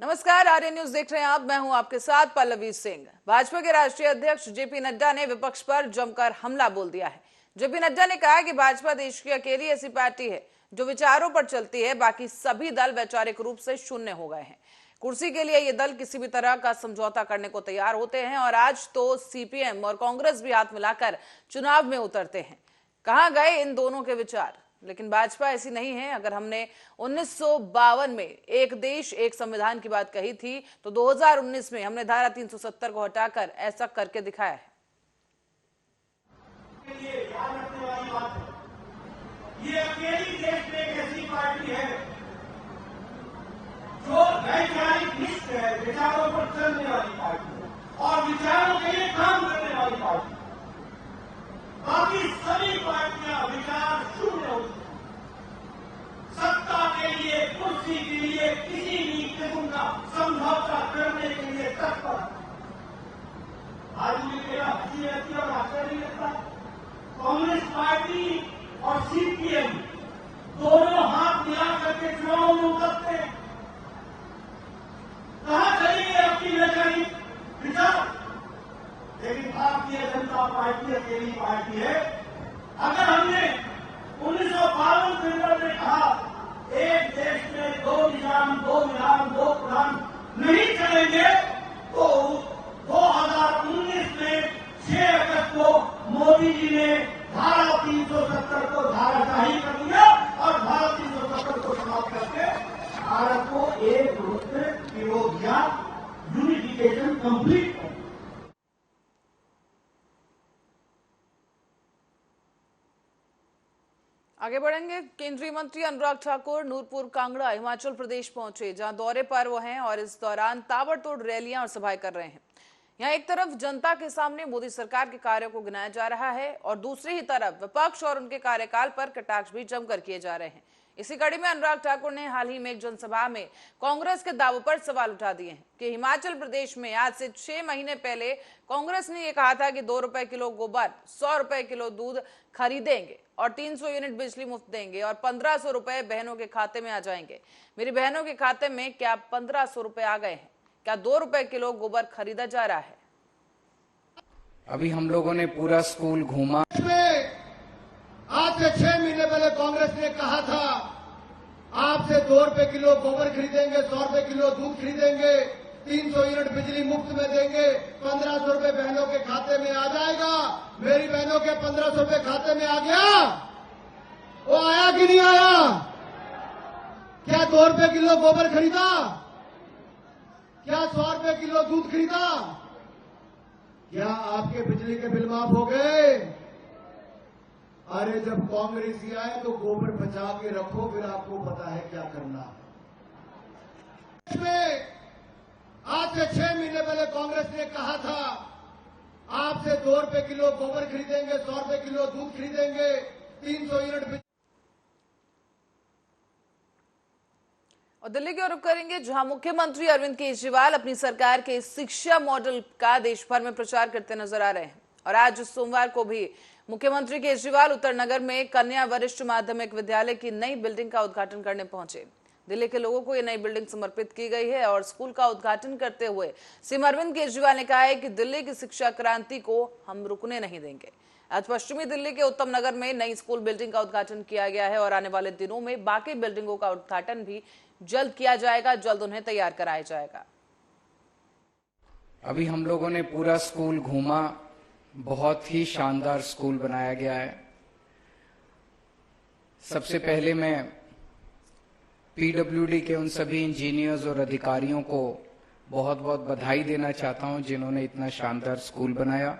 नमस्कार, आर्य न्यूज देख रहे हैं आप। मैं हूं आपके साथ पल्लवी सिंह। भाजपा के राष्ट्रीय अध्यक्ष जेपी नड्डा ने विपक्ष पर जमकर हमला बोल दिया है। जेपी नड्डा ने कहा कि भाजपा देश की अकेली ऐसी पार्टी है जो विचारों पर चलती है, बाकी सभी दल वैचारिक रूप से शून्य हो गए हैं। कुर्सी के लिए ये दल किसी भी तरह का समझौता करने को तैयार होते हैं और आज तो सीपीएम और कांग्रेस भी हाथ मिलाकर चुनाव में उतरते हैं। कहां गए इन दोनों के विचार? लेकिन भाजपा ऐसी नहीं है। अगर हमने 1952 में एक देश एक संविधान की बात कही थी, तो 2019 में हमने धारा 370 को हटाकर ऐसा करके दिखाया है। ये अकेली देश में एक ऐसी पार्टी है जो वैचारिक निष्ठ है, विचारों पर चलने वाली पार्टी है और विचारों के लिए काम करने वाली पार्टी है। बाकी सभी पार्टियां विचार शून्य होती हैं। सत्ता के लिए, कुर्सी के लिए किसी भी किस्म का समझौता करने के लिए तत्पर। आज मेरा हंसी रहती है और आश्चर्य नहीं लगता। कांग्रेस पार्टी और सीपीएम दोनों हाथ मिला करके चुनाव में उतरते हैं। कहां चलेंगे अपनी वैचारिक विचार? लेकिन भारतीय जनता पार्टी अकेली पार्टी है। अगर हमने 1952 में कहा एक देश में दो निजाम, दो निजाम, दो प्रधान नहीं चलेंगे, तो 2019 में 6 अगस्त को मोदी जी ने धारा 370 को धाराशाही कर दिया और धारा 370 को समाप्त करके भारत को एक रूप में विरोध या यूनिफिकेशन कंप्लीट कर। आगे बढ़ेंगे। केंद्रीय मंत्री अनुराग ठाकुर नूरपुर कांगड़ा हिमाचल प्रदेश पहुंचे, जहां दौरे पर वो हैं और इस दौरान ताबड़तोड़ रैलियां और सभाएं कर रहे हैं। यहाँ एक तरफ जनता के सामने मोदी सरकार के कार्यों को गिनाया जा रहा है और दूसरी ही तरफ विपक्ष और उनके कार्यकाल पर कटाक्ष भी जमकर किए जा रहे हैं। इसी कड़ी में अनुराग ठाकुर ने हाल ही में एक जनसभा में कांग्रेस के दावों पर सवाल उठा दिए हैं कि हिमाचल प्रदेश में आज से 6 महीने पहले कांग्रेस ने यह कहा था कि 2 रुपए किलो गोबर, 100 रुपए किलो दूध खरीदेंगे और 300 यूनिट बिजली मुफ्त देंगे और 1500 रुपए बहनों के खाते में आ जाएंगे। मेरी बहनों के खाते में क्या 1500 रुपए आ गए हैं? क्या 2 रुपए किलो गोबर खरीदा जा रहा है? अभी हम लोगों ने पूरा स्कूल घूमा। आज से 6 महीने पहले कांग्रेस ने कहा था आपसे 2 रुपए किलो गोबर खरीदेंगे, 100 रुपए किलो दूध खरीदेंगे, 300 यूनिट बिजली मुफ्त में देंगे, 1500 रुपए बहनों के खाते में आ जाएगा। मेरी बहनों के 1500 रुपए खाते में आ गया? वो आया कि नहीं आया? क्या 2 रुपए किलो गोबर खरीदा? क्या 100 रुपए किलो दूध खरीदा? क्या आपके बिजली के बिल माफ हो गए? अरे जब कांग्रेस ही आए तो गोबर बचा के रखो, फिर आपको पता है क्या करना है। आज से 6 महीने पहले कांग्रेस ने कहा था आपसे 2 रुपए किलो गोबर खरीदेंगे, 100 रुपए किलो दूध खरीदेंगे, 300 यूनिट। और दिल्ली की ओर रुख करेंगे, जहां मुख्यमंत्री अरविंद केजरीवाल अपनी सरकार के शिक्षा मॉडल का देश भर में प्रचार करते नजर आ रहे हैं। और आज सोमवार को भी मुख्यमंत्री केजरीवाल उत्तर नगर में कन्या वरिष्ठ माध्यमिक विद्यालय की नई बिल्डिंग का उद्घाटन करने पहुंचे। दिल्ली के लोगों को यह नई बिल्डिंग समर्पित की गई है और स्कूल का उद्घाटन करते हुए सीएम अरविंद केजरीवाल ने कहा है कि दिल्ली की शिक्षा क्रांति को हम रुकने नहीं देंगे। आज पश्चिमी दिल्ली के उत्तम नगर में नई स्कूल बिल्डिंग का उद्घाटन किया गया है और आने वाले दिनों में बाकी बिल्डिंगों का उद्घाटन भी जल्द किया जाएगा, जल्द उन्हें तैयार कराया जाएगा। अभी हम लोगों ने पूरा स्कूल घूमा, बहुत ही शानदार स्कूल बनाया गया है। सबसे पहले मैं पीडब्ल्यूडी के उन सभी इंजीनियर्स और अधिकारियों को बहुत बहुत बधाई देना चाहता हूं जिन्होंने इतना शानदार स्कूल बनाया।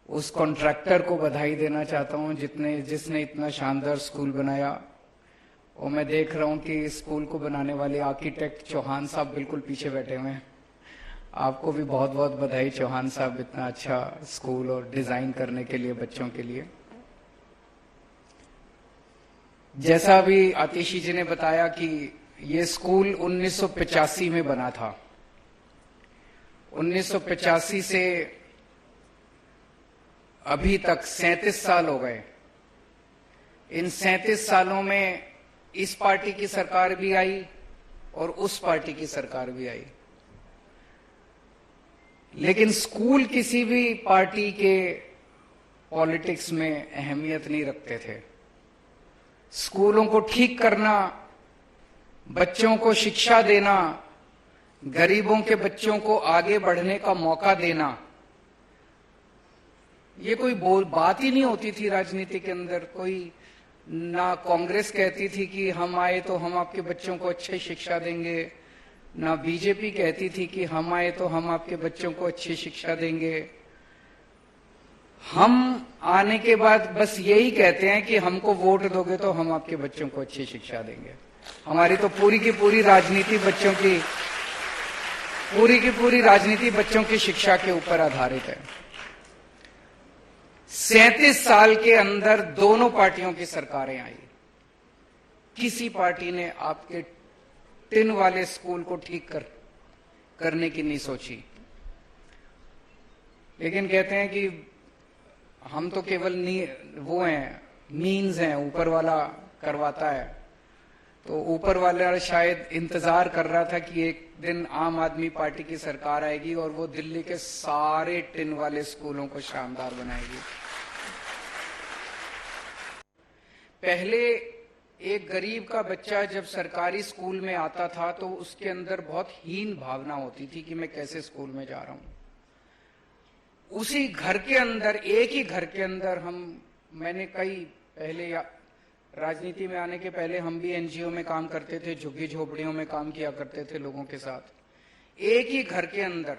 उस कॉन्ट्रैक्टर को बधाई देना चाहता हूं जिसने इतना शानदार स्कूल बनाया। और मैं देख रहा हूं कि स्कूल को बनाने वाले आर्किटेक्ट चौहान साहब बिल्कुल पीछे बैठे हुए हैं। आपको भी बहुत बहुत बधाई चौहान साहब, इतना अच्छा स्कूल और डिजाइन करने के लिए बच्चों के लिए। जैसा भी आतिशी जी ने बताया कि ये स्कूल 1985 में बना था। 1985 से अभी तक 37 साल हो गए। इन 37 सालों में इस पार्टी की सरकार भी आई और उस पार्टी की सरकार भी आई। लेकिन स्कूल किसी भी पार्टी के पॉलिटिक्स में अहमियत नहीं रखते थे। स्कूलों को ठीक करना, बच्चों को शिक्षा देना, गरीबों के बच्चों को आगे बढ़ने का मौका देना, ये कोई बात ही नहीं होती थी राजनीति के अंदर। कोई ना कांग्रेस कहती थी कि हम आए तो हम आपके बच्चों को अच्छी शिक्षा देंगे, ना बीजेपी कहती थी कि हम आए तो हम आपके बच्चों को अच्छी शिक्षा देंगे। हम आने के बाद बस यही कहते हैं कि हमको वोट दोगे तो हम आपके बच्चों को अच्छी शिक्षा देंगे। हमारी तो पूरी की पूरी राजनीति बच्चों की शिक्षा के ऊपर आधारित है। 37 साल के अंदर दोनों पार्टियों की सरकारें आई, किसी पार्टी ने आपके टिन वाले स्कूल को ठीक करने की नहीं सोची। लेकिन कहते हैं कि हम तो केवल वो हैं, मीन्स हैं, ऊपर वाला करवाता है। तो ऊपर वाला शायद इंतजार कर रहा था कि एक दिन आम आदमी पार्टी की सरकार आएगी और वो दिल्ली के सारे टिन वाले स्कूलों को शानदार बनाएगी। पहले एक गरीब का बच्चा जब सरकारी स्कूल में आता था तो उसके अंदर बहुत हीन भावना होती थी कि मैं कैसे स्कूल में जा रहा हूं। उसी घर के अंदर, एक ही घर के अंदर मैंने पहले राजनीति में आने के पहले हम भी एनजीओ में काम करते थे, झुग्गी झोपड़ियों में काम किया करते थे लोगों के साथ। एक ही घर के अंदर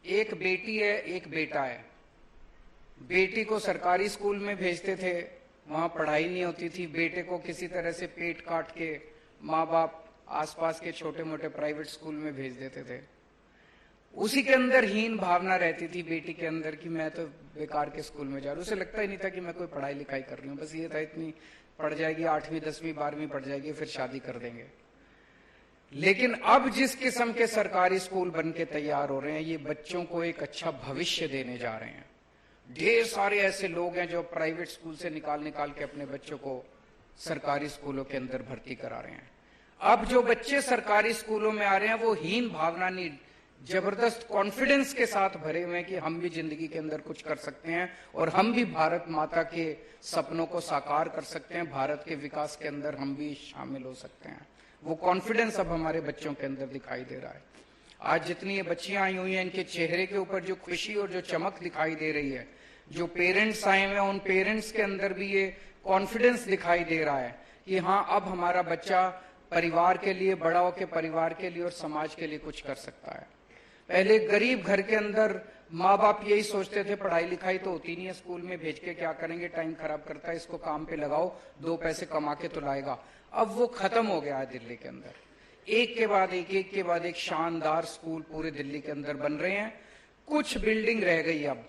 एक बेटी है, एक बेटा है। बेटी को सरकारी स्कूल में भेजते थे, वहां पढ़ाई नहीं होती थी। बेटे को किसी तरह से पेट काट के माँ बाप आसपास के छोटे मोटे प्राइवेट स्कूल में भेज देते थे। उसी के अंदर हीन भावना रहती थी बेटी के अंदर कि मैं तो बेकार के स्कूल में जा रहा हूं। उसे लगता ही नहीं था कि मैं कोई पढ़ाई लिखाई कर रही हूँ। बस ये था इतनी पढ़ जाएगी, 8वीं 10वीं 12वीं पढ़ जाएगी, फिर शादी कर देंगे। लेकिन अब जिस किस्म के सरकारी स्कूल बन के तैयार हो रहे हैं, ये बच्चों को एक अच्छा भविष्य देने जा रहे हैं। ढेर सारे ऐसे लोग हैं जो प्राइवेट स्कूल से निकाल के अपने बच्चों को सरकारी स्कूलों के अंदर भर्ती करा रहे हैं। अब जो बच्चे सरकारी स्कूलों में आ रहे हैं वो हीन भावना नहीं, जबरदस्त कॉन्फिडेंस के साथ भरे हुए हैं कि हम भी जिंदगी के अंदर कुछ कर सकते हैं और हम भी भारत माता के सपनों को साकार कर सकते हैं, भारत के विकास के अंदर हम भी शामिल हो सकते हैं। वो कॉन्फिडेंस अब हमारे बच्चों के अंदर दिखाई दे रहा है। आज जितनी ये बच्चियां आई हुई हैं, इनके चेहरे के ऊपर जो खुशी और जो चमक दिखाई दे रही है, जो पेरेंट्स आए हुए हैं उन पेरेंट्स के अंदर भी ये कॉन्फिडेंस दिखाई दे रहा है कि हाँ, अब हमारा बच्चा परिवार के लिए, बड़ा होकर परिवार के लिए और समाज के लिए कुछ कर सकता है। पहले गरीब घर के अंदर माँ बाप यही सोचते थे पढ़ाई लिखाई तो होती नहीं है, स्कूल में भेज के क्या करेंगे, टाइम खराब करता है, इसको काम पे लगाओ, 2 पैसे कमा के तो लाएगा। अब वो खत्म हो गया है दिल्ली के अंदर। एक के बाद एक शानदार स्कूल पूरे दिल्ली के अंदर बन रहे हैं। कुछ बिल्डिंग रह गई अब,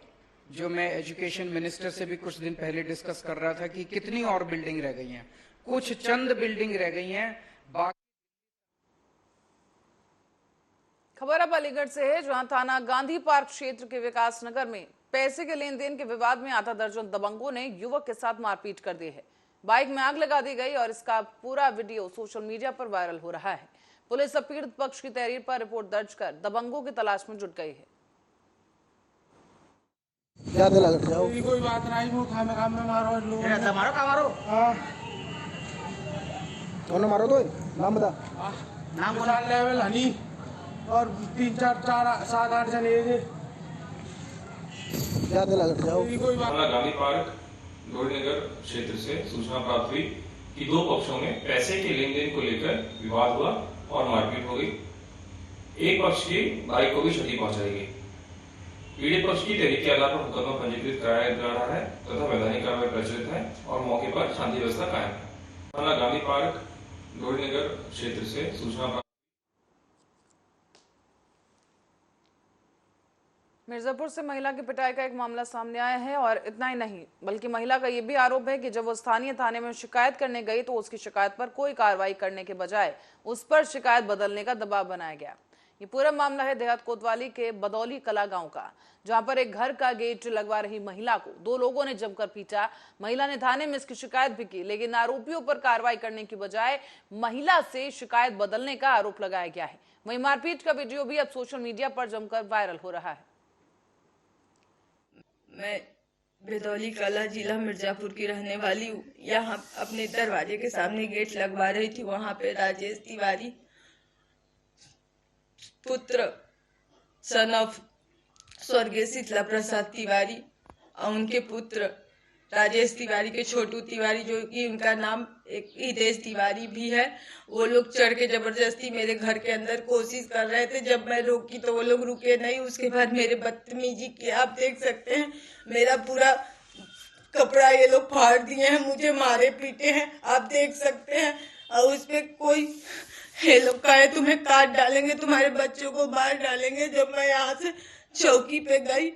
जो मैं एजुकेशन मिनिस्टर से भी कुछ दिन पहले डिस्कस कर रहा था कि कितनी और बिल्डिंग रह गई हैं। कुछ चंद बिल्डिंग रह गई हैं, बाकी। खबर अब अलीगढ़ से है, जहां थाना गांधी पार्क क्षेत्र के विकास नगर में पैसे के लेन देन के विवाद में आधा दर्जन दबंगों ने युवक के साथ मारपीट कर दी है। बाइक में आग लगा दी गई और इसका पूरा वीडियो सोशल मीडिया पर वायरल हो रहा है। पुलिस अब पीड़ित पक्ष की तहरीर पर रिपोर्ट दर्ज कर दबंगों की तलाश में जुट गई है। कोई बात नहीं, वो काम में मारो लोग। ऐसा मारो का मारो। हां कौन मारो तो नाम बता। नाम बता। लेवल हनी और 3 4 7 8 जने थे। ज्यादा लग जाओ। कोई बात। गांधी पार्क लोहनगर क्षेत्र से सूचना प्राप्त हुई कि 2 पक्षों में पैसे के लेन देन को लेकर विवाद हुआ और मारपीट हो गई। एक पक्ष की बाइक को भी क्षति पहुंचाई गई। पीड़ित पक्ष की तहरीर के आधार पर मुकदमा पंजीकृत कराया जा रहा है तथा वैधानिक कार्रवाई प्रचलित है और मौके पर शांति व्यवस्था कायम है। थाना गांधी पार्क लोहनगर क्षेत्र से सूचना। मिर्जापुर से महिला की पिटाई का एक मामला सामने आया है और इतना ही नहीं बल्कि महिला का यह भी आरोप है कि जब वो स्थानीय थाने में शिकायत करने गई तो उसकी शिकायत पर कोई कार्रवाई करने के बजाय उस पर शिकायत बदलने का दबाव बनाया गया। ये पूरा मामला है देहात कोतवाली के बदौली कला गांव का, जहां पर एक घर का गेट लगवा रही महिला को 2 लोगों ने जमकर पीटा। महिला ने थाने में इसकी शिकायत भी की, लेकिन आरोपियों पर कार्रवाई करने की बजाय महिला से शिकायत बदलने का आरोप लगाया गया है। वहीं मारपीट का वीडियो भी अब सोशल मीडिया पर जमकर वायरल हो रहा है। मैं बेदौली कला जिला मिर्जापुर की रहने वाली हूँ। यहाँ अपने दरवाजे के सामने गेट लगवा रही थी। वहाँ पे राजेश तिवारी पुत्र सन ऑफ स्वर्गीय शीतला प्रसाद तिवारी और उनके पुत्र राजेश तिवारी के छोटू तिवारी, जो कि उनका नाम एक हितेश तिवारी भी है, वो लोग चढ़ के जबरदस्ती मेरे घर के अंदर कोशिश कर रहे थे। जब मैं रोकी तो वो लोग रुके नहीं। उसके बाद मेरे बदतमीजी की आप देख सकते हैं, मेरा पूरा कपड़ा ये लोग फाड़ दिए हैं, मुझे मारे पीटे हैं, आप देख सकते हैं। और उसपे कोई ये लोग कहे तुम्हें काट डालेंगे, तुम्हारे बच्चों को मार डालेंगे। जब मैं यहाँ से चौकी पे गई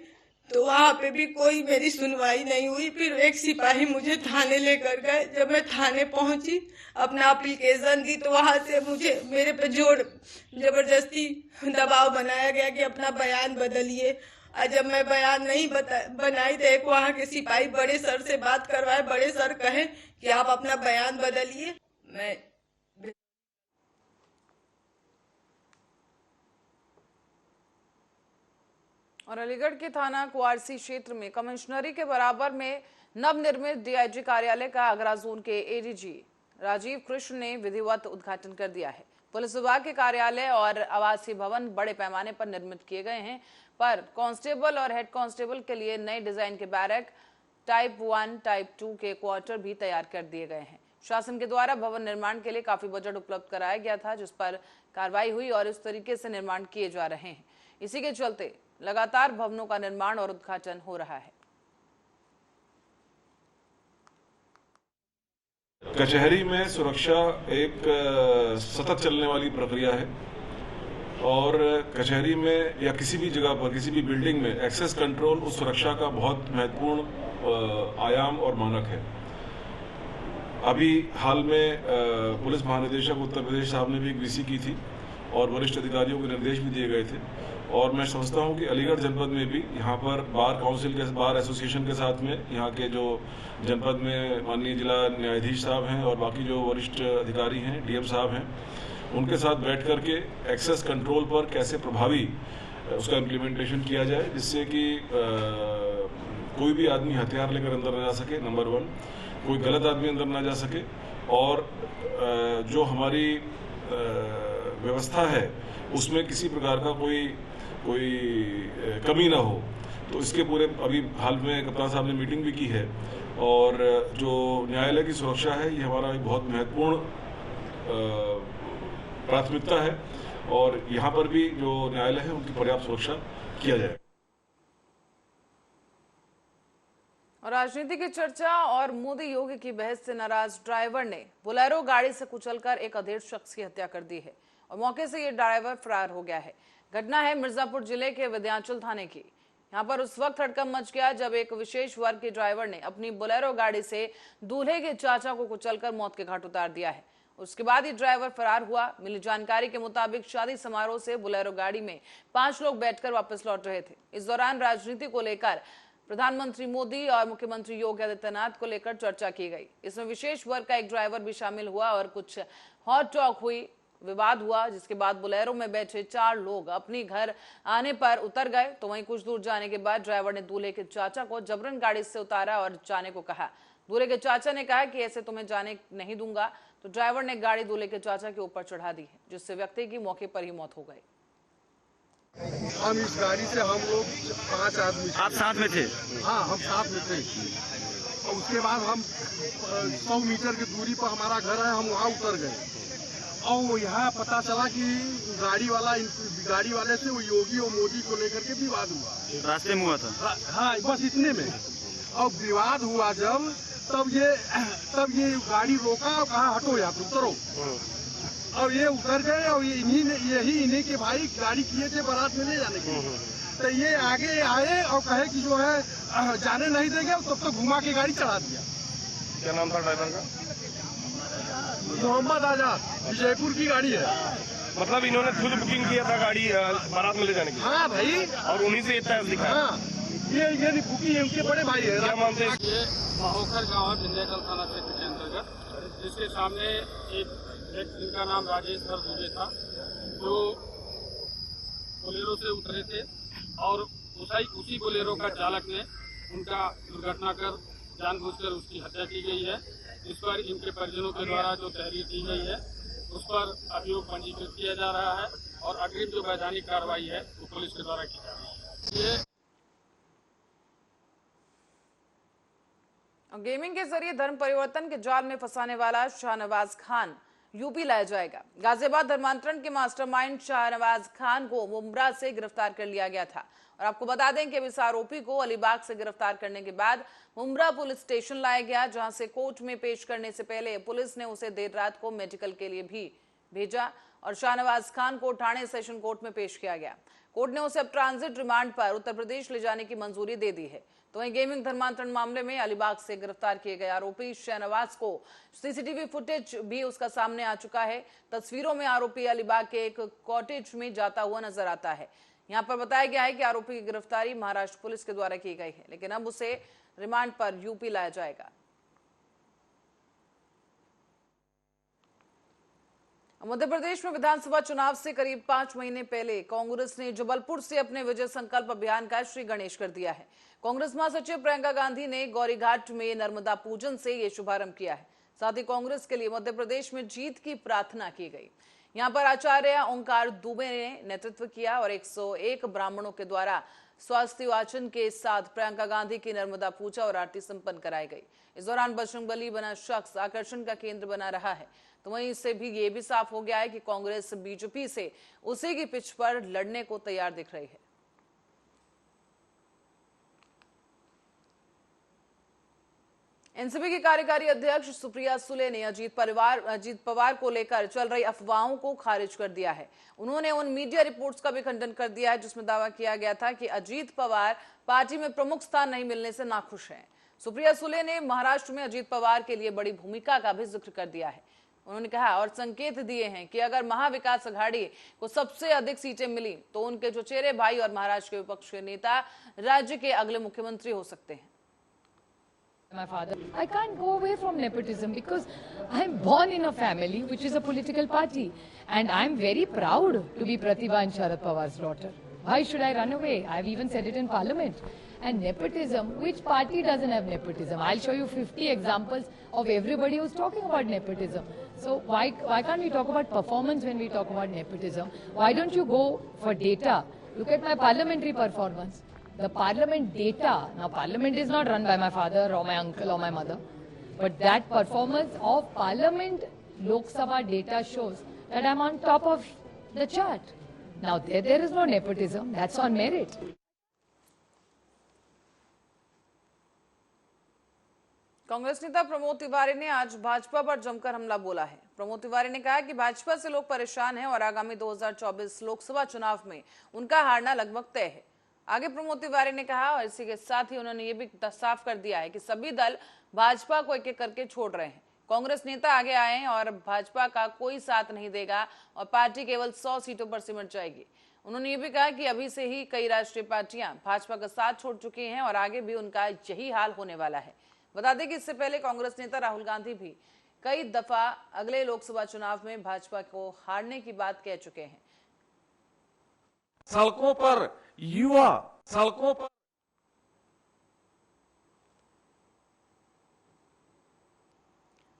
तो वहाँ पे भी कोई मेरी सुनवाई नहीं हुई। फिर एक सिपाही मुझे थाने लेकर गए। जब मैं थाने पहुंची, अपना एप्लीकेशन दी, तो वहाँ से मुझे मेरे पे जबरदस्ती दबाव बनाया गया कि अपना बयान बदलिए। और जब मैं बयान नहीं बनाई तो एक वहाँ के सिपाही बड़े सर से बात करवाए। बड़े सर कहे कि आप अपना बयान बदलिए। मैं और अलीगढ़ के थाना कुआरसी क्षेत्र में कमिश्नरी के बराबर में नवनिर्मित डीआईजी कार्यालय का आगरा जोन के एडीजी राजीव कृष्ण ने विधिवत उद्घाटन कर दिया है। पुलिस विभाग के कार्यालय और आवासीय भवन बड़े पैमाने पर निर्मित किए गए हैं, पर कांस्टेबल और हेड कांस्टेबल के लिए नए डिजाइन के बैरक, टाइप 1, टाइप 2 के क्वार्टर भी तैयार कर दिए गए हैं। शासन के द्वारा भवन निर्माण के लिए काफी बजट उपलब्ध कराया गया था, जिस पर कार्रवाई हुई और इस तरीके से निर्माण किए जा रहे हैं। इसी के चलते लगातार भवनों का निर्माण और उद्घाटन हो रहा है। कचहरी में सुरक्षा एक सतत चलने वाली प्रक्रिया है और कचहरी में या किसी भी जगह पर, किसी भी बिल्डिंग में एक्सेस कंट्रोल उस सुरक्षा का बहुत महत्वपूर्ण आयाम और मानक है। अभी हाल में पुलिस महानिदेशक उत्तर प्रदेश साहब ने भी एक वीसी की थी और वरिष्ठ अधिकारियों को निर्देश भी दिए गए थे। और मैं समझता हूं कि अलीगढ़ जनपद में भी यहाँ पर बार काउंसिल के, बार एसोसिएशन के साथ में यहाँ के जो जनपद में माननीय जिला न्यायाधीश साहब हैं और बाकी जो वरिष्ठ अधिकारी हैं, डीएम साहब हैं, उनके साथ बैठ करके एक्सेस कंट्रोल पर कैसे प्रभावी उसका इम्प्लीमेंटेशन किया जाए, जिससे कि कोई भी आदमी हथियार लेकर अंदर न जा सके, नंबर 1, कोई गलत आदमी अंदर न जा सके, और जो हमारी व्यवस्था है उसमें किसी प्रकार का कोई कमी ना हो। तो इसके पूरे अभी हाल में कप्तान साहब ने मीटिंग भी की है और जो न्यायालय की सुरक्षा है ये हमारा एक बहुत महत्वपूर्ण प्राथमिकता है और यहाँ पर भी जो न्यायालय है उनकी पर्याप्त सुरक्षा किया जाए। और राजनीति की चर्चा और मोदी योगी की बहस से नाराज ड्राइवर ने बोलेरो गाड़ी से कुचलकर एक अधेड़ शख्स की हत्या कर दी है और मौके से ये ड्राइवर फरार हो गया है। घटना है मिर्जापुर जिले के विंध्याचल थाने की। यहाँ पर उस वक्त हड़कंप मच गया जब एक विशेष वर्ग के ड्राइवर ने अपनी बोलेरो गाड़ी से दूल्हे के चाचा को कुचलकर मौत के घाट उतार दिया है। उसके बाद ये ड्राइवर फरार हुआ। मिली जानकारी के मुताबिक शादी समारोह से बोलेरो गाड़ी में 5 लोग बैठकर वापस लौट रहे थे। इस दौरान राजनीति को लेकर प्रधानमंत्री मोदी और मुख्यमंत्री योगी आदित्यनाथ को लेकर चर्चा की गई। इसमें विशेष वर्ग का एक ड्राइवर भी शामिल हुआ और कुछ हॉट टॉक हुई, विवाद हुआ, जिसके बाद बोलेरो में बैठे 4 लोग अपनी घर आने पर उतर गए। तो वहीं कुछ दूर जाने के बाद ड्राइवर ने दूल्हे के चाचा को जबरन गाड़ी से उतारा और जाने को कहा। दूल्हे के चाचा ने कहा कि ऐसे तुम्हें जाने नहीं दूंगा, तो ड्राइवर ने गाड़ी दूल्हे के चाचा के ऊपर चढ़ा दी है, जिससे व्यक्ति की मौके पर ही मौत हो गई। हम इस गाड़ी से हम लोग 5 आदमी, आप साथ में थे? हाँ, हम साथ में थे। और उसके बाद हम 100 मीटर की दूरी पर हमारा घर है, हम वहाँ उतर गए और यहाँ पता चला कि गाड़ी वाले से वो योगी और मोदी को लेकर के विवाद हुआ। रास्ते में हुआ था? हाँ, बस इतने में। और विवाद हुआ जब, तब ये गाड़ी रोका और कहा हटो यहाँ से, उतरो। और ये उतर गए और इन्हीं के भाई गाड़ी किए थे बारात में ले जाने के। तो ये आगे आए और कहे कि जो है जाने नहीं देंगे, तब तक घुमा के गाड़ी चढ़ा दिया। क्या नाम था ड्राइवर का? मोहम्मद आजाद, विजयपुर की गाड़ी है। मतलब इन्होंने खुद बुकिंग किया था गाड़ी बारात में ले जाने की। हाँ भाई, और उन्हीं से इतना दिखा। हाँ, ये बुकिंग है, उनके बड़े भाई है। क्या मानते हैं? ये महोखर गाँव है, विंध्याचल थाना क्षेत्र के अंतर्गत, जिसके सामने एक व्यक्ति जिनका नाम राजेश सर दुबे था, जो बोलेरो से उतरे थे और उसी बोलेरो का चालक ने उनका दुर्घटना कर जानबूझकर उसकी हत्या की गई है। इस पर इनके परिजनों के द्वारा जो तहरीर दी गई है उस पर अभियोग पंजीकृत किया जा रहा है और अग्रिम जो वैधानिक कार्रवाई है वो पुलिस के द्वारा की जा रही है। गेमिंग के जरिए धर्म परिवर्तन के जाल में फंसाने वाला शाहनवाज खान यूपी लाया जाएगा। गाजियाबाद धर्मांतरण के मास्टरमाइंड शाहनवाज खान को मुंब्रा से गिरफ्तार कर लिया गया था और आपको बता दें कि इस आरोपी को अलीबाग से गिरफ्तार करने के बाद मुंब्रा पुलिस स्टेशन लाया गया, जहां से कोर्ट में पेश करने से पहले पुलिस ने उसे देर रात को मेडिकल के लिए भी भेजा और शाहनवाज खान को ठाणे सेशन कोर्ट में पेश किया गया। कोर्ट ने उसे अब ट्रांजिट रिमांड पर उत्तर प्रदेश ले जाने की मंजूरी दे दी है। तो वहीं गेमिंग धर्मांतरण मामले में अलीबाग से गिरफ्तार किए गए आरोपी शाहनवाज को सीसीटीवी फुटेज भी उसका सामने आ चुका है। तस्वीरों में आरोपी अलीबाग के एक कॉटेज में जाता हुआ नजर आता है। यहां पर बताया गया है कि आरोपी की गिरफ्तारी महाराष्ट्र पुलिस के द्वारा की गई है, लेकिन अब उसे रिमांड पर यूपी लाया जाएगा। मध्य प्रदेश में विधानसभा चुनाव से करीब 5 महीने पहले कांग्रेस ने जबलपुर से अपने विजय संकल्प अभियान का श्री गणेश कर दिया है। कांग्रेस महासचिव प्रियंका गांधी ने गौरीघाट में नर्मदा पूजन से ये शुभारंभ किया है। साथ ही कांग्रेस के लिए मध्य प्रदेश में जीत की प्रार्थना की गई। यहां पर आचार्य ओंकार दुबे ने नेतृत्व किया और 101 ब्राह्मणों के द्वारा स्वास्थ्य वाचन के साथ प्रियंका गांधी की नर्मदा पूजा और आरती संपन्न कराई गई। इस दौरान बजरंगबली बना शख्स आकर्षण का केंद्र बना रहा है। तो वहीं इससे भी ये भी साफ हो गया है कि कांग्रेस बीजेपी से उसी की पिच पर लड़ने को तैयार दिख रही है। एनसीपी की कार्यकारी अध्यक्ष सुप्रिया सुले ने अजीत पवार को लेकर चल रही अफवाहों को खारिज कर दिया है। उन्होंने उन मीडिया रिपोर्ट्स का भी खंडन कर दिया है जिसमें दावा किया गया था कि अजीत पवार पार्टी में प्रमुख स्थान नहीं मिलने से नाखुश हैं। सुप्रिया सुले ने महाराष्ट्र में अजीत पवार के लिए बड़ी भूमिका का भी जिक्र कर दिया है। उन्होंने कहा और संकेत दिए हैं कि अगर महाविकास अघाड़ी को सबसे अधिक सीटें मिली तो उनके जो चेहरे भाई और महाराष्ट्र के विपक्ष के नेता राज्य के अगले मुख्यमंत्री हो सकते हैं। My father. I can't go away from nepotism because I'm born in a family which is a political party and I'm very proud to be Pratibha and Sharad Pawar's daughter. Why should I run away? I've even said it in parliament. And nepotism, which party doesn't have nepotism? I'll show you 50 examples of everybody who's talking about nepotism. So why can't we talk about performance when we talk about nepotism? Why don't you go for data? Look at my parliamentary performance. The parliament data, now parliament is not run by my father or my uncle or my mother, but that performance of parliament Lok Sabha data shows that I'm on top of the chart. Now there is no nepotism, that's on merit. Congress नेता प्रमोद तिवारी ने आज भाजपा पर जमकर हमला बोला है। प्रमोद तिवारी ने कहा कि भाजपा से लोग परेशान हैं और आगामी 2024 लोकसभा चुनाव में उनका हारना लगभग तय है। आगे प्रमोद तिवारी ने कहा और इसी के साथ ही उन्होंने ये भी साफ कर दिया है कि सभी दल भाजपा को एक एक करके छोड़ रहे हैं। कांग्रेस नेता आगे आए हैं और भाजपा का कोई साथ नहीं देगा और पार्टी केवल 100 सीटों पर सिमट जाएगी। उन्होंने ये भी कहा कि अभी से ही कई राष्ट्रीय पार्टियां भाजपा का साथ छोड़ चुकी हैं और आगे भी उनका यही हाल होने वाला है। बता दें कि इससे पहले कांग्रेस नेता राहुल गांधी भी कई दफा अगले लोकसभा चुनाव में भाजपा को हारने की बात कह चुके हैं। सड़कों पर युवा, सड़कों पर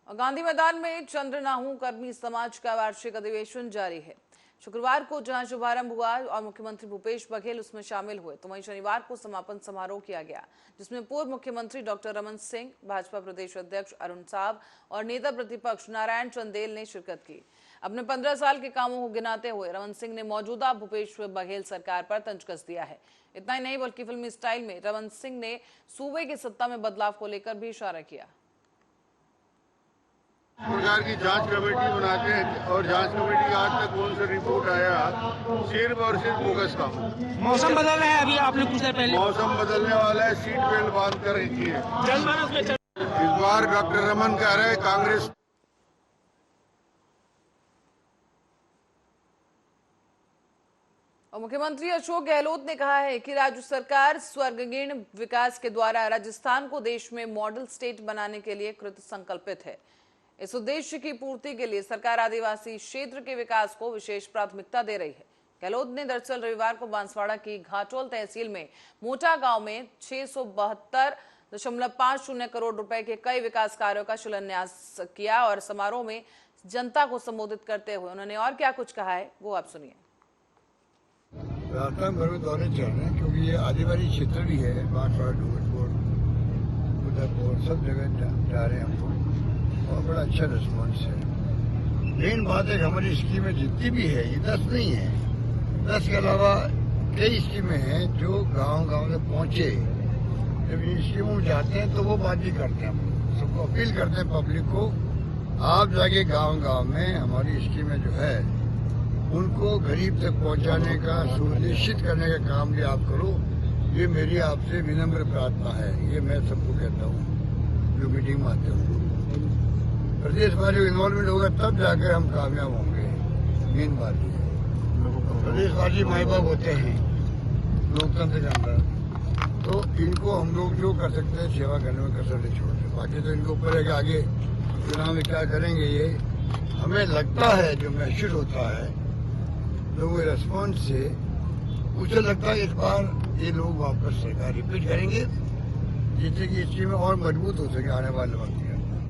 गांधी मैदान में चंद्रनाहू कर्मी समाज का वार्षिक अधिवेशन जारी है। शुक्रवार को जहां शुभारंभ हुआ और मुख्यमंत्री भूपेश बघेल उसमें शामिल हुए, तो वहीं शनिवार को समापन समारोह किया गया जिसमें पूर्व मुख्यमंत्री डॉक्टर रमन सिंह, भाजपा प्रदेश अध्यक्ष अरुण साव और नेता प्रतिपक्ष नारायण चंदेल ने शिरकत की। अपने 15 साल के कामों को गिनाते हुए रमन सिंह ने मौजूदा भूपेश बघेल सरकार पर तंज कस दिया है। इतना ही नहीं बल्कि फिल्मी स्टाइल में रमन सिंह ने सूबे की सत्ता में बदलाव को लेकर भी इशारा किया। प्रकार की जांच कमेटी बनाते हैं और जांच कमेटी का आज तक कौन सा रिपोर्ट आया, सिर्फ और सिर्फ बोगस काम। मौसम बदल रहा है, अभी आपने कुछ देर पहले मौसम बदलने वाला है, सीट बेल्ट बांध कर रखिए। इस बार डॉक्टर रमन कह रहे हैं कांग्रेस और मुख्यमंत्री अशोक गहलोत ने कहा है कि राज्य सरकार स्वर्गीण विकास के द्वारा राजस्थान को देश में मॉडल स्टेट बनाने के लिए कृत संकल्पित है। इस उद्देश्य की पूर्ति के लिए सरकार आदिवासी क्षेत्र के विकास को विशेष प्राथमिकता दे रही है। गहलोत ने दरअसल रविवार को बांसवाड़ा की घाटोल तहसील में मोटा गांव में 672.50 करोड़ रुपए के कई विकास कार्यों का शिलान्यास किया और समारोह में जनता को संबोधित करते हुए उन्होंने और क्या कुछ कहा है वो आप सुनिए। राजस्थान भर में दौरे चल रहे हैं क्योंकि ये आदिवासी क्षेत्र भी है। बांसवाड़ा, डूंगरपुर, उदयपुर सब जगह जा रहे हैं हम लोग और बड़ा अच्छा रिस्पॉन्स है। मेन बात है कि हमारी स्कीमें जितनी भी है ये 10 नहीं है, 10 के अलावा कई स्कीमें हैं जो गांव-गांव में पहुंचे। जब इन स्कीमों में जाते हैं तो वो बात भी करते हैं। हम सबको अपील करते हैं पब्लिक को, आप जाके गांव-गांव में हमारी स्कीमें जो है उनको गरीब तक पहुंचाने का सुनिश्चित करने का काम भी आप करो। ये मेरी आपसे विनम्र प्रार्थना है। ये मैं सबको कहता हूँ जो मीटिंग में आते हैं। प्रदेश में जो इन्वॉल्वमेंट होगा तब जाकर हम कामयाब होंगे। मेन बात है प्रदेशवासी माई बाप होते हैं लोकतंत्र के अंदर, तो इनको हम लोग जो कर सकते हैं सेवा करने में कसर नहीं छोड़ते। बाकी तो इनके ऊपर है कि आगे चुनाव में क्या करेंगे। ये हमें लगता है जो महसूस होता है लोगों के रेस्पॉन्स से, मुझे लगता है इस बार ये लोग वापस सरकार रिपीट करेंगे जिससे कि इस चीज में और मजबूत हो सके आने वाले वक्त में।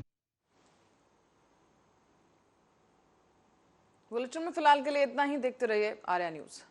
बुलेटिन में फिलहाल के लिए इतना ही। देखते रहिए आर्या न्यूज।